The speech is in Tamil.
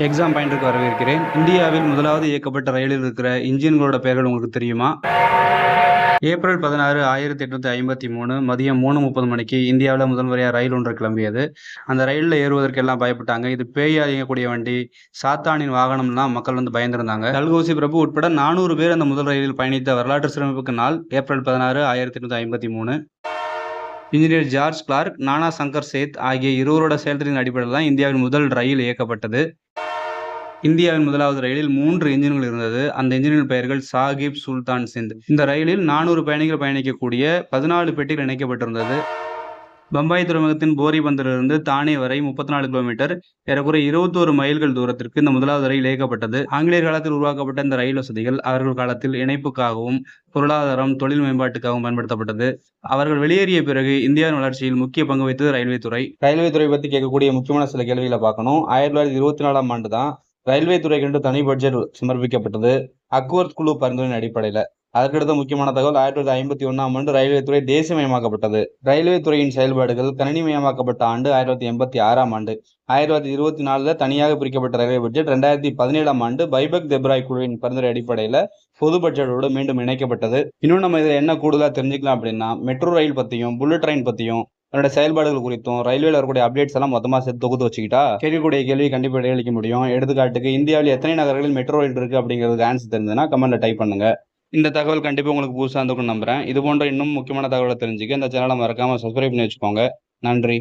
எக்ஸாம் பாயிண்ட்டுக்கு வரவேற்கிறேன். இந்தியாவில் முதலாவது இயக்கப்பட்ட ரயிலில் இருக்கிற இன்ஜின்களோட பெயர்கள் உங்களுக்கு தெரியுமா? ஏப்ரல் 16, 1853 மதியம் 3:30 மணிக்கு இந்தியாவுல முதல் முறையா ரயில் ஒன்று கிளம்பியது. அந்த ரயில்ல ஏறுவதற்கு எல்லாம் பயப்பட்டாங்க. இது பேயா இயங்கக்கூடிய வண்டி, சாத்தானின் வாகனம்லாம் மக்கள் பயந்திருந்தாங்க. டல்ஹௌசி பிரபு உட்பட 400 பேர் அந்த முதல் ரயிலில் பயணித்த வரலாற்று சிறப்புமிக்க நாள் ஏப்ரல் 16, 1853. இன்ஜினியர் ஜார்ஜ் கிளார்க், நானா சங்கர் சேத் ஆகிய இருவரோட செயல்திறனின் அடிப்படையில் தான் இந்தியாவின் முதல் ரயில் இயக்கப்பட்டது. இந்தியாவின் முதலாவது ரயிலில் 3 என்ஜின்கள் இருந்தது. அந்த என்ஜின்களின் பெயர்கள் சாகிப், சுல்தான், சிந்த். இந்த ரயிலில் 400 பயணிகள் பயணிக்கக்கூடிய 14 பெட்டிகள் இணைக்கப்பட்டிருந்தது. பம்பாய் துறைமுகத்தின் போரிபந்தரிலிருந்து தானே வரை 34 கிலோமீட்டர், ஏறக்குறைய 21 மைல்கள் தூரத்திற்கு இந்த முதலாவது ரயில் இயக்கப்பட்டது. ஆங்கிலேயர் காலத்தில் உருவாக்கப்பட்ட இந்த ரயில் வசதிகள் அவர்கள் காலத்தில் இணைப்புக்காகவும் பொருளாதாரம், தொழில் மேம்பாட்டுக்காகவும் பயன்படுத்தப்பட்டது. அவர்கள் வெளியேறிய பிறகு இந்தியாவின் வளர்ச்சியில் முக்கிய பங்கு வகித்தது ரயில்வே துறை. ரயில்வே துறை பத்தி கேட்கக்கூடிய முக்கியமான சில கேள்விகளை பார்க்கணும். 1924ஆம் ஆண்டு தான் ரயில்வே துறைக்கென்று தனி பட்ஜெட் சமர்ப்பிக்கப்பட்டது, அக்வர்த் குழு பரிந்துரையின் அடிப்படையில். அதற்கடுத்த முக்கியமான தகவல், 1951ஆம் ஆண்டு ரயில்வே துறை தேசியமயமாக்கப்பட்டது. ரயில்வே துறையின் செயல்பாடுகள் கணினிமயமாக்கப்பட்ட ஆண்டு 1986ஆம் ஆண்டு. 1924 தனியாக பிரிக்கப்பட்ட ரயில்வே பட்ஜெட் 2017ஆம் ஆண்டு பைபக் தெப்ராய் குழுவின் பரிந்துரை அடிப்படையில் பொது பட்ஜெட்டோடு மீண்டும் இணைக்கப்பட்டது. இன்னும் நம்ம இதில் என்ன கூடுதலாக தெரிஞ்சுக்கலாம் அப்படின்னா, மெட்ரோ ரயில் பற்றியும் புல்லட் ட்ரெயின் பற்றியும் அதோட செயல்பாடுகள் குறித்தும் ரயில்வேல வரக்கூடிய அப்டேட்ஸ் எல்லாம் மொத்தமாக சேர்த்து தொகுத்து வச்சுக்கிட்டா கேட்கக்கூடிய கேள்வி கண்டிப்பாக இடையளிக்க முடியும். எடுத்துக்காட்டுக்கு, இந்தியாவில் எத்தனை நகரங்களில் மெட்ரோ ரயில் இருக்கு அப்படிங்கிறதுக்கு ஆன்சர் தெரிஞ்சதுன்னா கமெண்ட்ல டைப் பண்ணுங்க. இந்த தகவல் கண்டிப்பாக உங்களுக்கு புதுசாக இருந்திருக்கும்னு நம்புறேன். இது போன்ற இன்னும் முக்கியமான தகவலை தெரிஞ்சுக்க இந்த சேனலை மறக்காம சப்ஸ்கிரைப் பண்ணி வச்சுக்கோங்க. நன்றி.